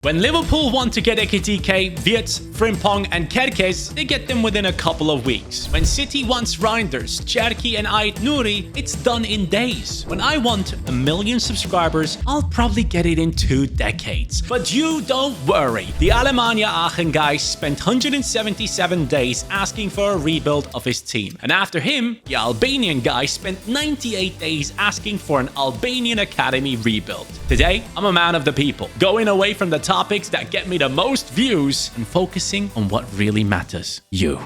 When Liverpool want to get Ekitike, Wirtz, Frimpong and Kerkez, they get them within a couple of weeks. When City wants Reinders, Cherki and Ait Nouri, it's done in days. When I want 1 million subscribers, I'll probably get it in 2 decades. But you don't worry. The Alemannia Aachen guy spent 177 days asking for a rebuild of his team. And after him, the Albanian guy spent 98 days asking for an Albanian academy rebuild. Today, I'm a man of the people, going away from the topics that get me the most views and focusing on what really matters, you.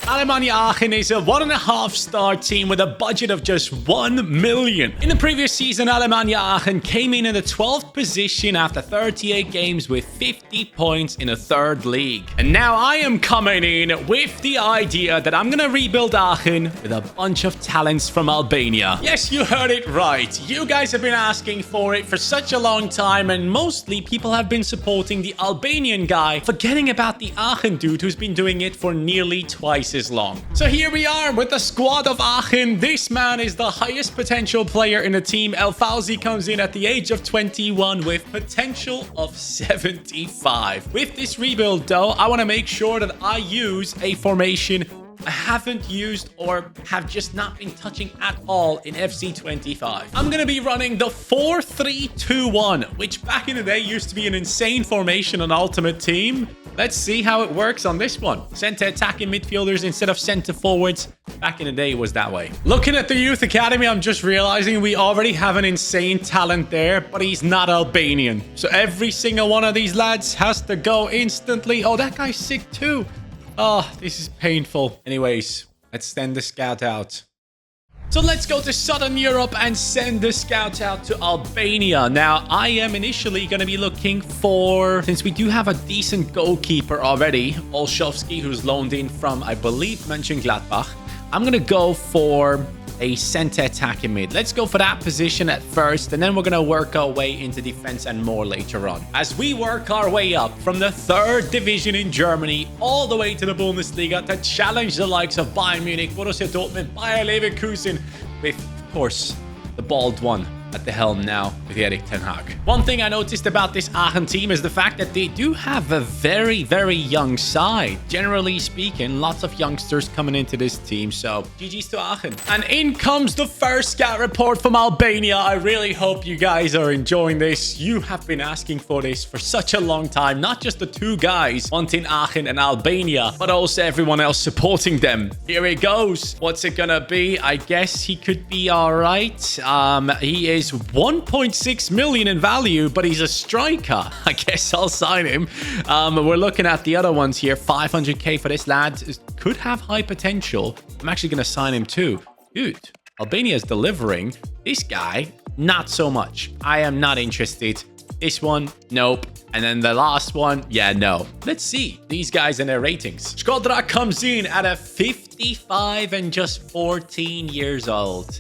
Alemannia Aachen is a 1.5-star team with a budget of just 1 million. In the previous season, Alemannia Aachen came in the 12th position after 38 games with 50 points in the 3rd league. And now I am coming in with the idea that I'm gonna rebuild Aachen with a bunch of talents from Albania. Yes, you heard it right. You guys have been asking for it for such a long time, and mostly people have been supporting the Albanian guy, forgetting about the Aachen dude who's been doing it for nearly twice as long. So here we are with the squad of Aachen. This man is the highest potential player in the team. El Fauzi comes in at the age of 21 with potential of 75. With this rebuild though, I want to make sure that I use a formation I haven't used or have just not been touching at all in FC25. I'm going to be running the 4-3-2-1, which back in the day used to be an insane formation on Ultimate Team. Let's see how it works on this one. Center attacking midfielders instead of center forwards. Back in the day, it was that way. Looking at the Youth Academy, I'm just realizing we already have an insane talent there, but he's not Albanian. So every single one of these lads has to go instantly. Oh, that guy's sick too. Oh, this is painful. Anyways, let's send the scout out. So let's go to Southern Europe and send the scout out to Albania. Now, I am initially going to be looking for, since we do have a decent goalkeeper already, Olszewski, who's loaned in from, I believe, Mönchengladbach. I'm going to go for a center attacking mid. Let's go for that position at first, and then we're going to work our way into defense and more later on. As we work our way up from the 3rd division in Germany all the way to the Bundesliga to challenge the likes of Bayern Munich, Borussia Dortmund, Bayer Leverkusen, with, of course, the bald one at the helm now with Erik ten Hag. One thing I noticed about this Aachen team is the fact that they do have a very, very young side. Generally speaking, lots of youngsters coming into this team, so GG's to Aachen. And in comes the first scout report from Albania. I really hope you guys are enjoying this. You have been asking for this for such a long time. Not just the 2 guys wanting Aachen and Albania, but also everyone else supporting them. Here it goes. What's it gonna be? I guess he could be all right. He is 1.6 million in value, but he's a striker. I guess I'll sign him. We're looking at the other ones here. 500k for this lad. Could have high potential. I'm actually going to sign him too. Dude, Albania is delivering. This guy, not so much. I am not interested. This one, nope. And then the last one, yeah, no. Let's see these guys and their ratings. Skodra comes in at a 55 and just 14 years old.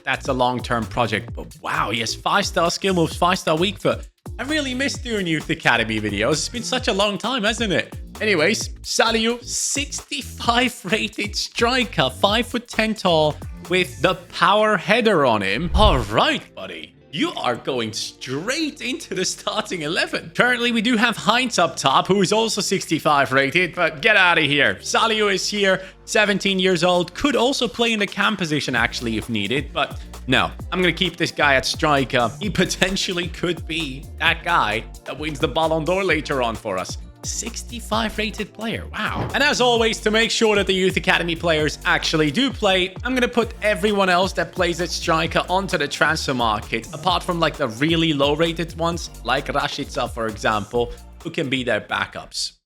That's a long-term project. But wow, he has 5-star skill moves, 5-star weak foot. I really miss doing Youth Academy videos. It's been such a long time, hasn't it? Anyways, Saliu, 65 rated striker, 5'10" tall with the power header on him. All right, buddy. You are going straight into the starting 11. Currently, we do have Heinz up top, who is also 65 rated, but get out of here. Saliu is here, 17 years old. Could also play in the cam position, actually, if needed, but no. I'm going to keep this guy at striker. He potentially could be that guy that wins the Ballon d'Or later on for us. 65 rated player. Wow. And as always, to make sure that the Youth Academy players actually do play, I'm going to put everyone else that plays at striker onto the transfer market, apart from like the really low rated ones, like Rashica, for example, who can be their backups.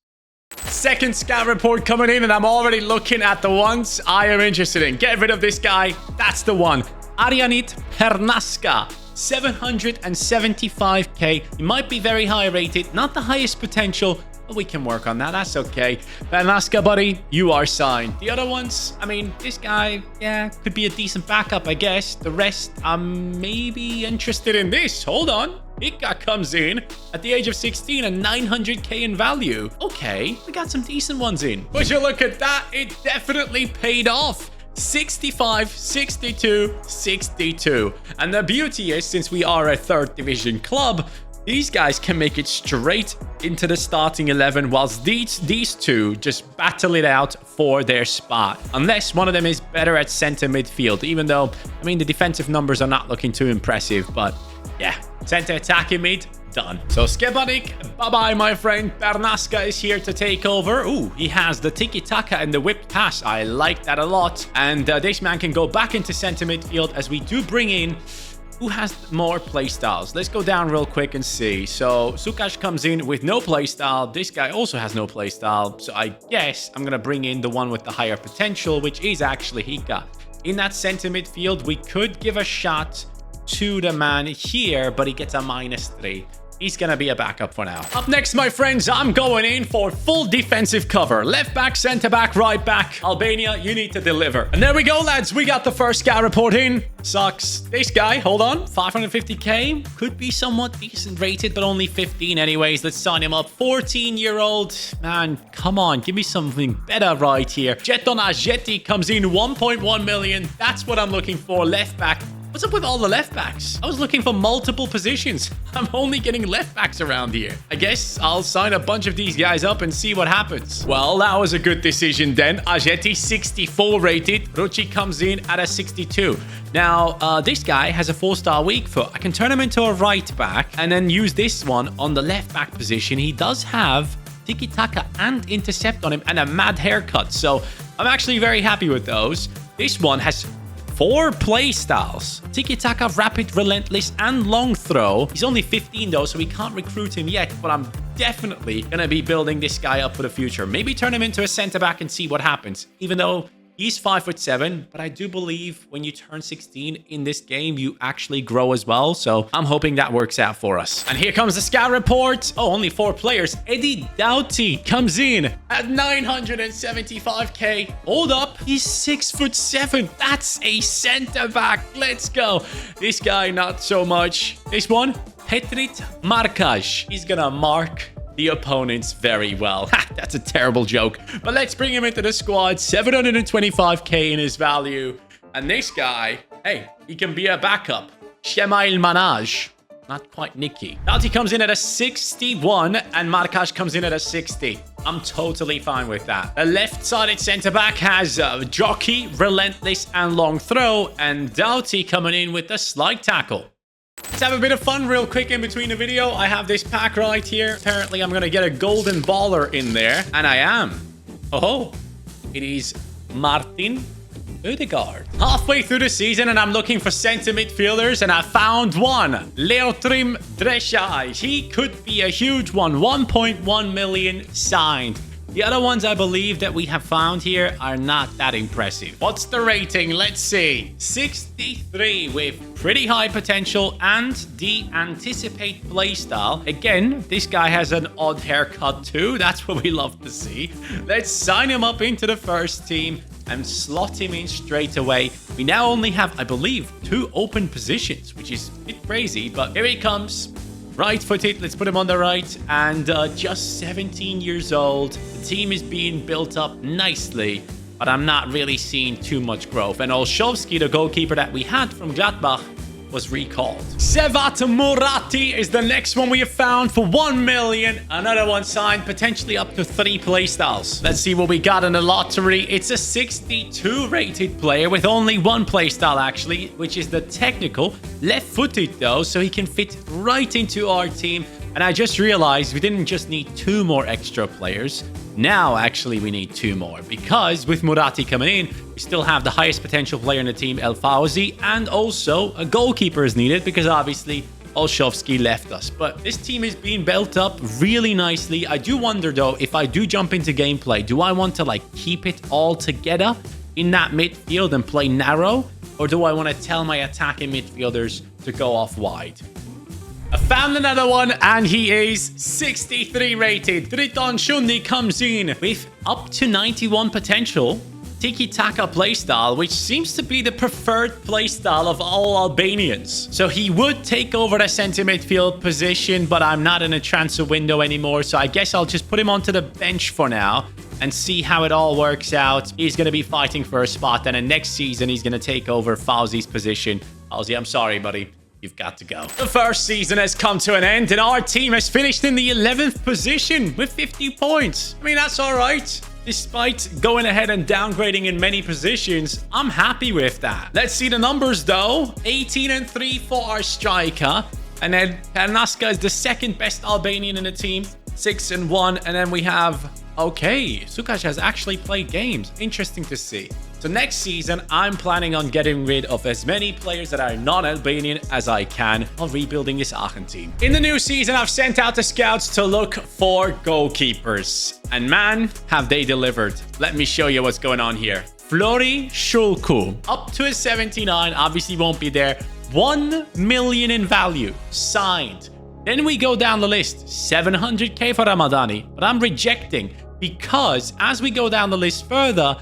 Second scout report coming in, and I'm already looking at the ones I am interested in. Get rid of this guy. That's the one. Arjanit Pernaska. 775k. He might be very high rated, not the highest potential, but we can work on that. That's okay. Pernaska, buddy, you are signed. The other ones, I mean, this guy, yeah, could be a decent backup, I guess. The rest, I'm maybe interested in this. Hold on. Ika comes in at the age of 16 and 900k in value. Okay, we got some decent ones in. Would you look at that? It definitely paid off. 65, 62, 62. And the beauty is, since we are a 3rd division club, these guys can make it straight into the starting 11, whilst these two just battle it out for their spot. Unless one of them is better at center midfield, even though, I mean, the defensive numbers are not looking too impressive. But yeah, center attacking mid, done. So Skebanik, bye-bye, my friend. Bernasca is here to take over. Ooh, he has the tiki-taka and the whipped pass. I like that a lot. And this man can go back into center midfield as we do bring in... Who has more playstyles? Let's go down real quick and see. So Sukash comes in with no playstyle. This guy also has no playstyle. So I guess I'm going to bring in the one with the higher potential, which is actually Hika. In that center midfield, we could give a shot to the man here, but he gets a -3. He's going to be a backup for now. Up next, my friends, I'm going in for full defensive cover. Left back, center back, right back. Albania, you need to deliver. And there we go, lads. We got the first scout report in. Sucks. This guy, hold on. 550k. Could be somewhat decent rated, but only 15 anyways. Let's sign him up. 14-year-old. Man, come on. Give me something better right here. Jeton Ajeti comes in 1.1 million. That's what I'm looking for. Left back. What's up with all the left backs? I was looking for multiple positions. I'm only getting left backs around here. I guess I'll sign a bunch of these guys up and see what happens. Well, that was a good decision then. Ajeti, 64 rated. Ruchi comes in at a 62. Now, this guy has a 4-star weak foot. I can turn him into a right back and then use this one on the left back position. He does have tiki-taka and intercept on him and a mad haircut. So I'm actually very happy with those. This one has 4 play styles. Tiki-taka, rapid, relentless, and long throw. He's only 15 though, so we can't recruit him yet, but I'm definitely going to be building this guy up for the future. Maybe turn him into a center back and see what happens. Even though he's 5'7", but I do believe when you turn 16 in this game, you actually grow as well. So I'm hoping that works out for us. And here comes the scout report. Oh, only 4 players. Eddie Doughty comes in at 975k. Hold up. He's 6'7". That's a center back. Let's go. This guy, not so much. This one, Petrit Markaj. He's gonna mark the opponents very well. Ha, that's a terrible joke. But let's bring him into the squad. 725k in his value. And this guy, hey, he can be a backup. Shemail Manaj. Not quite Nicky. Doughty comes in at a 61 and Markaj comes in at a 60. I'm totally fine with that. The left-sided centre-back has Jockey, Relentless, and Long Throw. And Doughty coming in with the Slide Tackle. Let's have a bit of fun real quick in between the video. I have this pack right here. Apparently, I'm going to get a golden baller in there. And I am. Oh, it is Martin Ødegaard. Halfway through the season, and I'm looking for center midfielders, and I found one. Leotrim Dreshaj. He could be a huge one. 1.1 million signed. The other ones I believe that we have found here are not that impressive. What's the rating? Let's see. 63 with pretty high potential and the anticipate playstyle. Again, this guy has an odd haircut too. That's what we love to see. Let's sign him up into the first team and slot him in straight away. We now only have, I believe, 2 open positions, which is a bit crazy, but here he comes. Right-footed, let's put him on the right, and just 17 years old. The team is being built up nicely, but I'm not really seeing too much growth. And Olszewski, the goalkeeper that we had from Gladbach, was recalled. Sevat Murati is the next one we have found for 1 million. Another one signed, potentially up to 3 playstyles. Let's see what we got in the lottery. It's a 62 rated player with only 1 playstyle actually, which is the technical. Left-footed though, so he can fit right into our team. And I just realized we didn't just need 2 more extra players. Now, actually, we need 2 more because with Murati coming in, we still have the highest potential player in the team, El Fauzi, and also a goalkeeper is needed because obviously Olszewski left us. But this team is being built up really nicely. I do wonder though, if I do jump into gameplay, do I want to like keep it all together in that midfield and play narrow? Or do I want to tell my attacking midfielders to go off wide? I found another one, and he is 63 rated. Triton Shundi comes in with up to 91 potential. Tiki-taka playstyle, which seems to be the preferred playstyle of all Albanians. So he would take over the center midfield position, but I'm not in a transfer window anymore. So I guess I'll just put him onto the bench for now and see how it all works out. He's going to be fighting for a spot, and then next season he's going to take over Fauzi's position. Fauzi, I'm sorry, buddy. you've got to go. The first season has come to an end, and our team has finished in the 11th position with 50 points. I mean, that's all right. Despite going ahead and downgrading in many positions, I'm happy with that. Let's see the numbers, though. 18-3 for our striker. And then Pernaska is the second best Albanian in the team. 6-1. And then we have... Okay, Sukac has actually played games. Interesting to see. So next season, I'm planning on getting rid of as many players that are non-Albanian as I can while rebuilding this Aachen team. In the new season, I've sent out the scouts to look for goalkeepers. And man, have they delivered. Let me show you what's going on here. Flori Shulku, up to a 79, obviously won't be there. 1 million in value, signed. Then we go down the list, 700k for Ramadani, but I'm rejecting because as we go down the list further,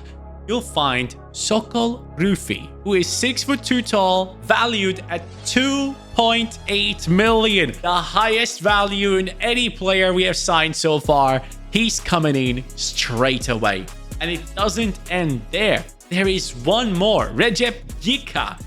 you'll find Sokol Rufi, who is 6'2" tall, valued at 2.8 million. The highest value in any player we have signed so far. He's coming in straight away. And it doesn't end there. There is one more. Recep Yika,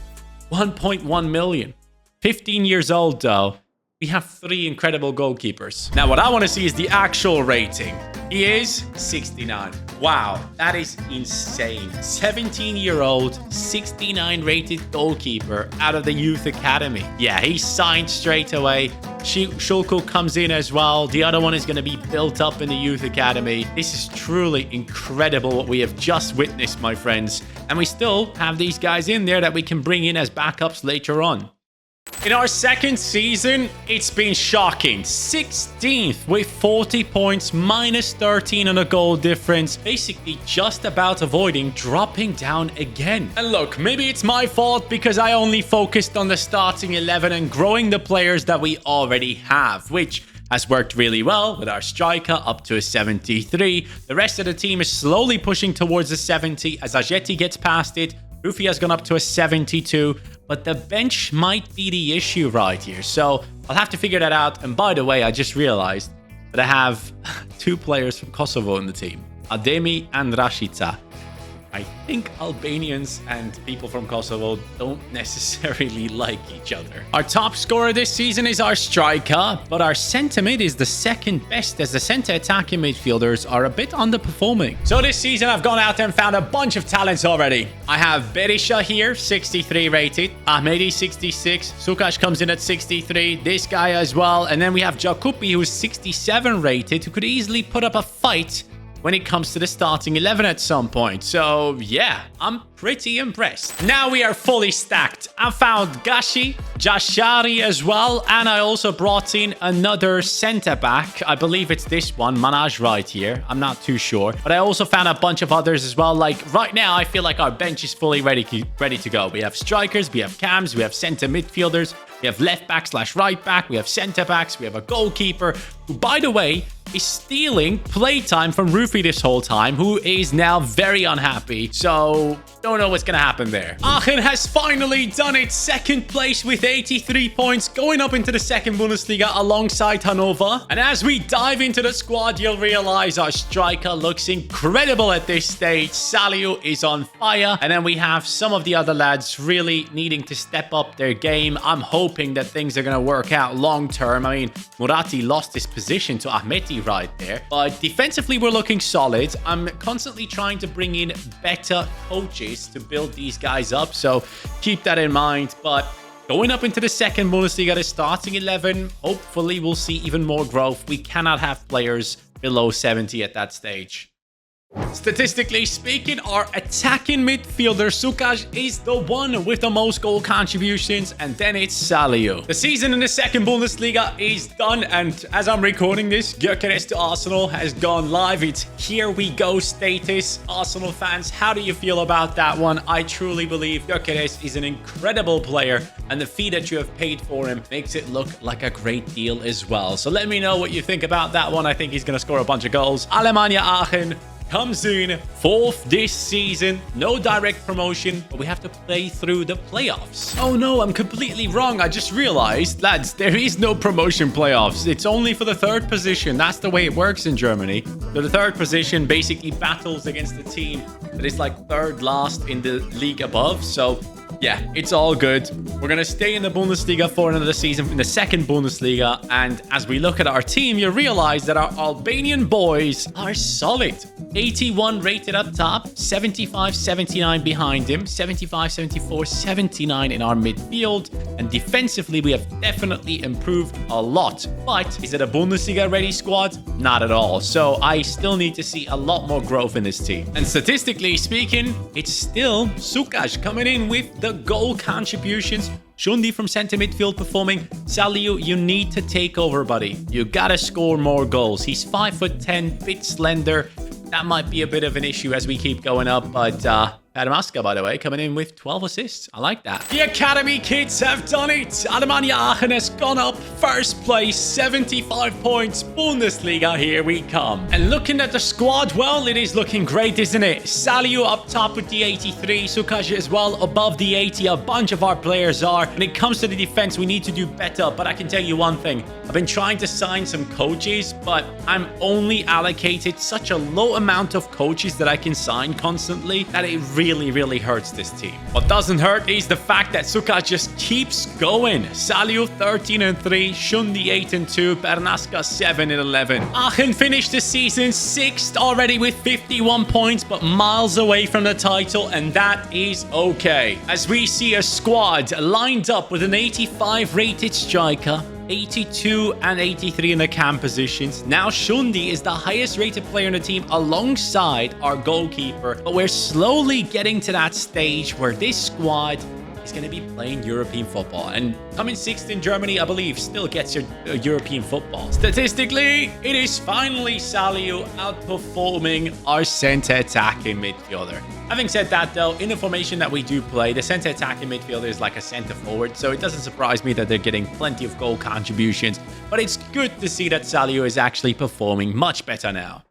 1.1 million. 15 years old though. We have 3 incredible goalkeepers. Now, what I want to see is the actual rating. He is 69. Wow, that is insane. 17-year-old, 69 rated goalkeeper out of the youth academy. Yeah, he signed straight away. Shulko comes in as well. The other one is going to be built up in the youth academy. This is truly incredible what we have just witnessed, my friends. And we still have these guys in there that we can bring in as backups later on. In our second season, it's been shocking. 16th with 40 points, minus 13 on a goal difference. Basically just about avoiding dropping down again. And look, maybe it's my fault because I only focused on the starting 11 and growing the players that we already have, which has worked really well with our striker up to a 73. The rest of the team is slowly pushing towards a 70 as Ajeti gets past it. Rufi has gone up to a 72, but the bench might be the issue right here. So I'll have to figure that out. And by the way, I just realized that I have 2 players from Kosovo in the team, Ademi and Rashica. I think Albanians and people from Kosovo don't necessarily like each other. Our top scorer this season is our striker, but our centre mid is the second best as the centre attacking midfielders are a bit underperforming. So this season I've gone out and found a bunch of talents already. I have Berisha here, 63 rated. Ahmedi, 66. Sukac comes in at 63. This guy as well. And then we have Jakupi, who's 67 rated, who could easily put up a fight when it comes to the starting 11 at some point. So yeah, I'm pretty impressed. Now we are fully stacked. I found Gashi, Jashari as well, and I also brought in another center back. I believe it's this one, Manaj right here. I'm not too sure. But I also found a bunch of others as well. Like right now, I feel like our bench is fully ready to go. We have strikers, we have cams, we have center midfielders, we have left back / right back, we have center backs, we have a goalkeeper who, by the way, is stealing playtime from Rufi this whole time, who is now very unhappy. So don't know what's gonna happen there. Aachen has finally done it. Second place with 83 points, going up into the second Bundesliga alongside Hannover. And as we dive into the squad, you'll realize our striker looks incredible at this stage. Saliu is on fire. And then we have some of the other lads really needing to step up their game. I'm hoping that things are gonna work out long term. I mean, Murati lost his position to Ahmeti right there, but defensively we're looking solid. I'm constantly trying to bring in better coaches to build these guys up, so keep that in mind. But going up into the second Bundesliga, the starting 11, hopefully we'll see even more growth. We cannot have players below 70 at that stage. Statistically speaking, our attacking midfielder Sukac is the one with the most goal contributions, and then it's Saliu. The season in the second Bundesliga is done, and as I'm recording this, Gyökeres to Arsenal has gone live. It's here we go status. Arsenal fans, how do you feel about that one? I truly believe Gyökeres is an incredible player, and the fee that you have paid for him makes it look like a great deal as well. So let me know what you think about that one. I think he's going to score a bunch of goals. Alemannia Aachen comes in 4th this season. No direct promotion, but we have to play through the playoffs. Oh no, I'm completely wrong. I just realized, lads, there is no promotion playoffs. It's only for the 3rd position. That's the way it works in Germany. So the 3rd position basically battles against the team that is like 3rd last in the league above. So Yeah, it's all good. We're going to stay in the Bundesliga for another season in the second Bundesliga. And as we look at our team, you realize that our Albanian boys are solid. 81 rated up top, 75, 79 behind him, 75, 74, 79 in our midfield. And defensively, we have definitely improved a lot. But is it a Bundesliga-ready squad? Not at all. So I still need to see a lot more growth in this team. And statistically speaking, it's still Sukash coming in with the goal contributions. Shundi from center midfield performing. Saliu, you need to take over, buddy. You gotta score more goals. He's 5'10", bit slender. That might be a bit of an issue as we keep going up, but Adamaska, by the way, coming in with 12 assists. I like that. The Academy kids have done it. Alemannia Aachen has gone up. First place, 75 points. Bundesliga, here we come. And looking at the squad, well, it is looking great, isn't it? Saliu up top with the 83. Sukash as well above the 80. A bunch of our players are. When it comes to the defense, we need to do better. But I can tell you one thing. I've been trying to sign some coaches, but I'm only allocated such a low amount of coaches that I can sign constantly that it really hurts this team. What doesn't hurt is the fact that Sukash just keeps going. Saliu 13-3, Shundi 8-2, Bernaska 7-11. Aachen finished the season 6th already with 51 points, but miles away from the title, and that is okay. As we see a squad lined up with an 85 rated striker, 82 and 83 in the cam positions. Now Shundi is the highest rated player in the team alongside our goalkeeper. But we're slowly getting to that stage where this squad is going to be playing European football. And coming 6th in Germany, I believe, still gets your European football. Statistically, it is finally Saliu outperforming our center attacking midfielder. Having said that, though, in the formation that we do play, the center attacking midfielder is like a center forward, so it doesn't surprise me that they're getting plenty of goal contributions. But it's good to see that Saliu is actually performing much better now.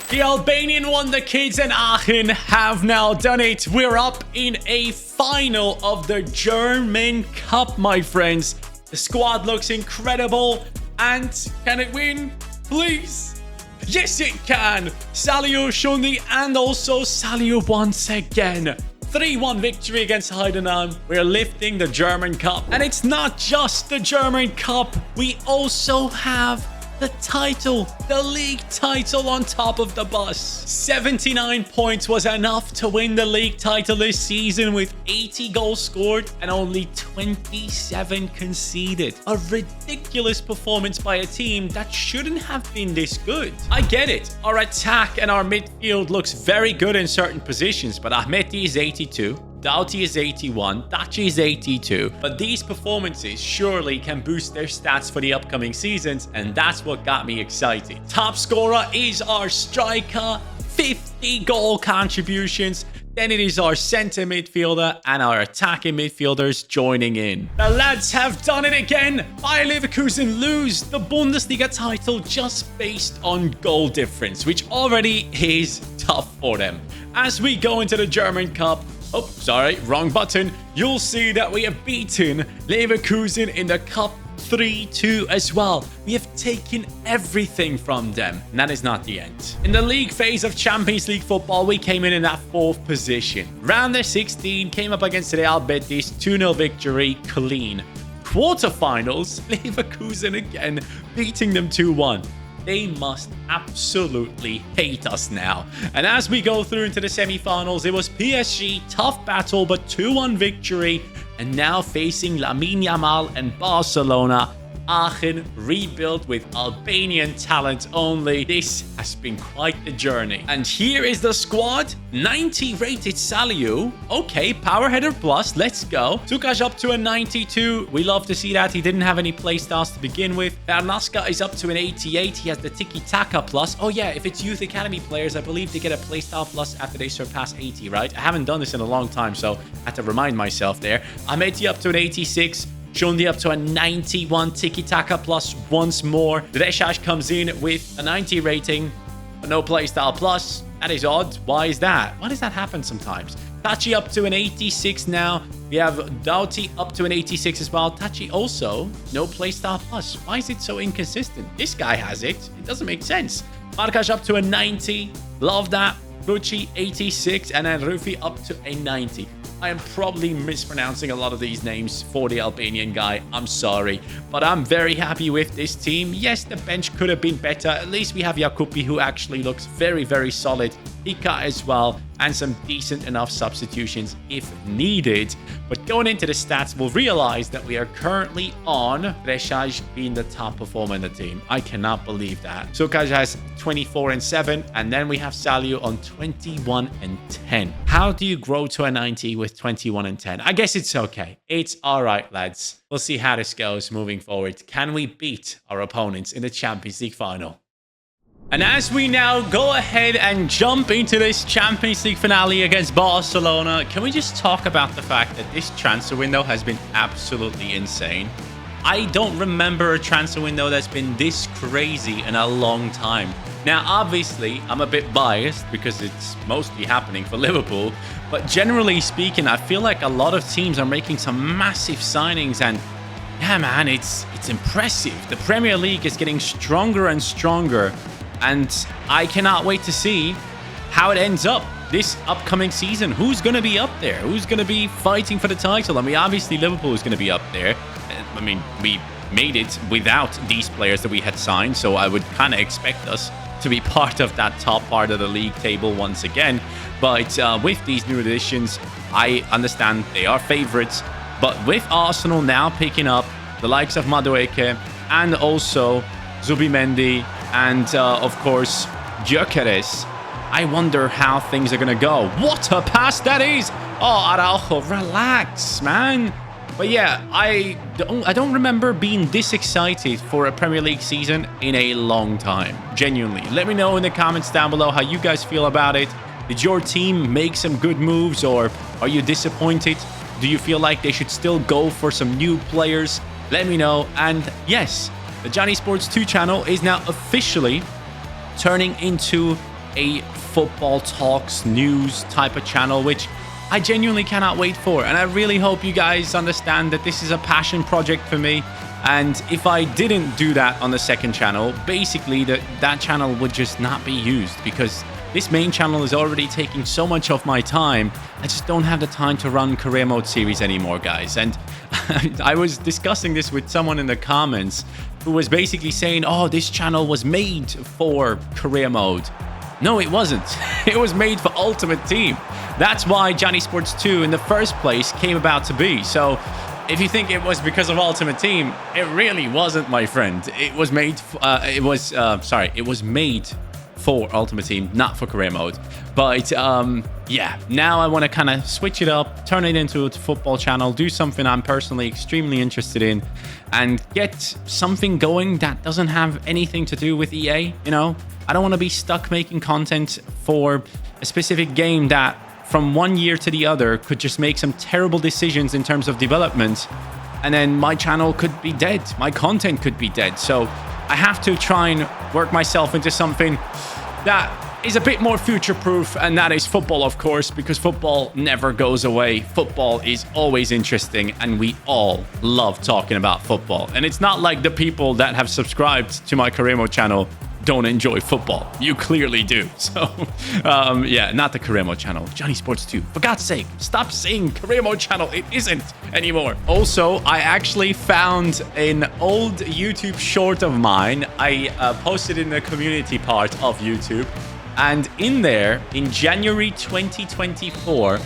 The Albanian Wonder Kids and Aachen have now done it. We're up in a final of the German Cup, my friends. The squad looks incredible. And can it win? Please. Yes, it can. Saliu, Shundi, and also Saliu once again. 3-1 victory against Heidenheim. We're lifting the German Cup. And it's not just the German Cup. We also have the title, the league title on top of the bus. 79 points was enough to win the league title this season with 80 goals scored and only 27 conceded. A ridiculous performance by a team that shouldn't have been this good. I get it. Our attack and our midfield looks very good in certain positions, but Ahmeti is 82. Doughty is 81, Daci is 82, but these performances surely can boost their stats for the upcoming seasons, and that's what got me excited. Top scorer is our striker, 50 goal contributions. Then it is our center midfielder and our attacking midfielders joining in. The lads have done it again. Bayer Leverkusen lose the Bundesliga title just based on goal difference, which already is tough for them. As we go into the German Cup, oh, sorry, wrong button. You'll see that we have beaten Leverkusen in the Cup 3-2 as well. We have taken everything from them. And that is not the end. In the league phase of Champions League football, we came in that 4th position. Round of 16, came up against Real Betis, 2-0 victory, clean. Quarterfinals, Leverkusen again, beating them 2-1. They must absolutely hate us now. And as we go through into the semi-finals, it was PSG, tough battle, but 2-1 victory. And now facing Lamine Yamal and Barcelona. Aachen rebuilt with Albanian talent only. This has been quite the journey. And here is the squad. 90 rated Saliu. Okay, power header plus. Let's go. Sukash up to a 92. We love to see that. He didn't have any playstyles to begin with. Bernaska is up to an 88. He has the tiki-taka plus. Oh yeah, if it's youth academy players, I believe they get a playstyle plus after they surpass 80, right? I haven't done this in a long time, so I had to remind myself there. Ahmeti up to an 86. Shundi up to a 91 tiki-taka plus once more. Dreshash comes in with a 90 rating, but no playstyle plus. That is odd. Why is that? Why does that happen sometimes? Tachi up to an 86 now. We have Doughty up to an 86 as well. Tachi also no playstyle plus. Why is it so inconsistent? This guy has it. It doesn't make sense. Markash up to a 90. Love that. Gucci 86 and then Rufi up to a 90. I am probably mispronouncing a lot of these names for the Albanian guy. I'm sorry. But I'm very happy with this team. Yes, the bench could have been better. At least we have Jakupi, who actually looks very, very solid. Ika as well. And some decent enough substitutions if needed. But going into the stats, we'll realize that we are currently on Presaj being the top performer in the team. I cannot believe that. Sukaj has 24 and 7. And then we have Salju on 21 and 10. How do you grow to a 90 with 21 and 10? I guess it's okay. It's all right, lads. We'll see how this goes moving forward. Can we beat our opponents in the Champions League final? And as we now go ahead and jump into this Champions League finale against Barcelona, can we just talk about the fact that this transfer window has been absolutely insane? I don't remember a transfer window that's been this crazy in a long time. Now, obviously, I'm a bit biased because it's mostly happening for Liverpool. But generally speaking, I feel like a lot of teams are making some massive signings. And yeah, man, it's impressive. The Premier League is getting stronger and stronger. And I cannot wait to see how it ends up this upcoming season. Who's going to be up there? Who's going to be fighting for the title? I mean, obviously, Liverpool is going to be up there. I mean, we made it without these players that we had signed. So I would kind of expect us to be part of that top part of the league table once again. But with these new additions, I understand they are favorites. But with Arsenal now picking up the likes of Madueke and also Zubimendi and, of course, Gyökeres, I wonder how things are going to go. What a pass that is! Oh, Araujo, relax, man. But yeah, I don't remember being this excited for a Premier League season in a long time. Genuinely. Let me know in the comments down below how you guys feel about it. Did your team make some good moves, or are you disappointed? Do you feel like they should still go for some new players? Let me know. And yes, the CaniSports 2 channel is now officially turning into a football talks news type of channel, which I genuinely cannot wait for. And I really hope you guys understand that this is a passion project for me. And if I didn't do that on the second channel, basically that channel would just not be used, because this main channel is already taking so much of my time. I just don't have the time to run career mode series anymore, guys. And I was discussing this with someone in the comments who was basically saying, oh, this channel was made for career mode. No, it wasn't. It was made for Ultimate Team. That's why CaniSports 2 in the first place came about to be. So if you think it was because of Ultimate Team, it really wasn't, my friend. It was made it was made for Ultimate Team, not for career mode. But yeah, now I want to kind of switch it up, turn it into a football channel, do something I'm personally extremely interested in, and get something going that doesn't have anything to do with EA. You know, I don't want to be stuck making content for a specific game that from one year to the other could just make some terrible decisions in terms of development, and then my channel could be dead, my content could be dead. So I have to try and work myself into something that is a bit more future-proof, and that is football, of course, because football never goes away. Football is always interesting, and we all love talking about football. And it's not like the people that have subscribed to my career mode channel don't enjoy football. You clearly do. So, yeah, not the career mode channel. CaniSports 2. For God's sake, stop saying career mode channel. It isn't anymore. Also, I actually found an old YouTube short of mine. I posted in the community part of YouTube. And in there, in January 2024,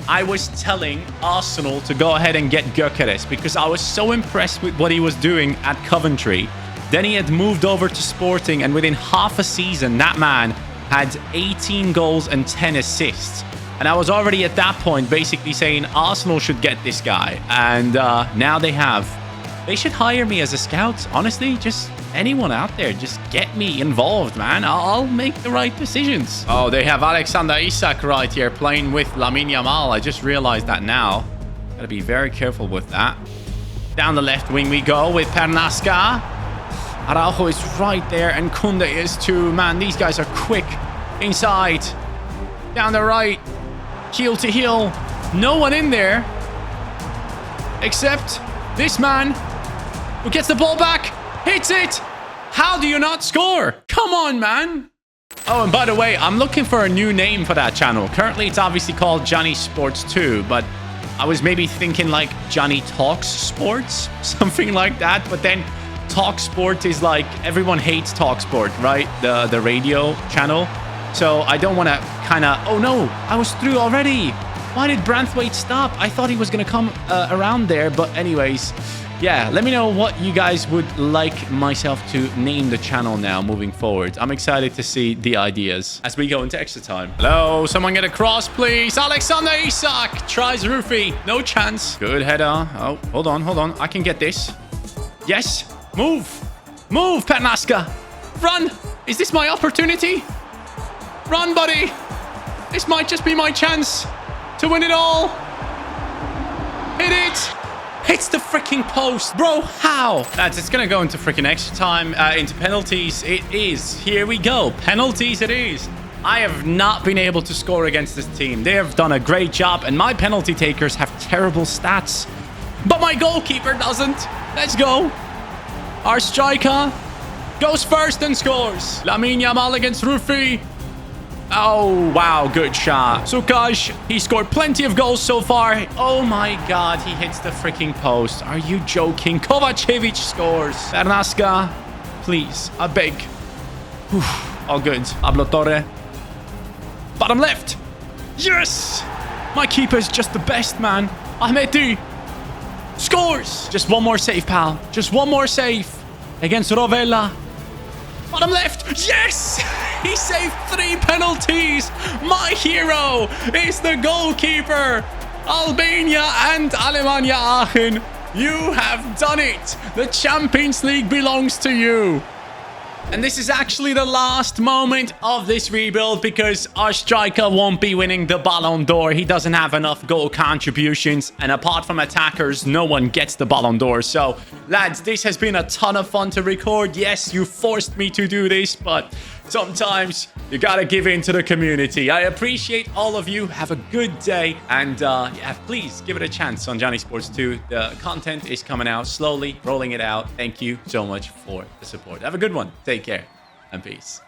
I was telling Arsenal to go ahead and get Gyökeres because I was so impressed with what he was doing at Coventry. Then he had moved over to Sporting, and within half a season, that man had 18 goals and 10 assists. And I was already at that point basically saying Arsenal should get this guy. And now they have. They should hire me as a scout. Honestly, just anyone out there, just get me involved, man. I'll make the right decisions. Oh, they have Alexander Isak right here playing with Lamine Yamal. I just realized that now. Gotta be very careful with that. Down the left wing we go with Pernasca. Araujo is right there, and Kunde is too. Man, these guys are quick. Inside. Down the right. Heel to heel. No one in there. Except this man who gets the ball back. Hits it. How do you not score? Come on, man. Oh, and by the way, I'm looking for a new name for that channel. Currently, it's obviously called CaniSports 2, but I was maybe thinking like Johnny Talks Sports, something like that. But then Talk Sport is like, everyone hates Talk Sport, right? The radio channel. So I don't want to kind of... Oh, no, I was through already. Why did Branthwaite stop? I thought he was going to come around there. But anyways, yeah, let me know what you guys would like myself to name the channel now moving forward. I'm excited to see the ideas as we go into extra time. Hello, someone get a cross, please. Alexander Isak tries Rufy. No chance. Good header. Oh, hold on. I can get this. Yes. Move, Petnaska. Run. Is this my opportunity? Run, buddy. This might just be my chance to win it all. Hit it. Hits the freaking post. Bro, how? Lads, it's going to go into freaking extra time, into penalties. It is. Here we go. Penalties it is. I have not been able to score against this team. They have done a great job, and my penalty takers have terrible stats. But my goalkeeper doesn't. Let's go. Our striker goes first and scores. Lamine Yamal against Rufy. Oh, wow. Good shot. Sukash, he scored plenty of goals so far. Oh, my God. He hits the freaking post. Are you joking? Kovacevic scores. Bernaska, please. I beg. Whew. All good. Pablo Torre. Bottom left. Yes. My keeper's just the best, man. Ahmeti scores. Just one more save, pal. Just one more save against Rovella. Bottom left. Yes. He saved 3 penalties. My hero is the goalkeeper. Albania and Alemannia Aachen. You have done it. The Champions League belongs to you. And this is actually the last moment of this rebuild because our striker won't be winning the Ballon d'Or. He doesn't have enough goal contributions. And apart from attackers, no one gets the Ballon d'Or. So, lads, this has been a ton of fun to record. Yes, you forced me to do this, but sometimes you gotta give in to the community. I appreciate all of you. Have a good day. And yeah, please give it a chance on CaniSports 2. The content is coming out slowly, rolling it out. Thank you so much for the support. Have a good one. Take care and peace.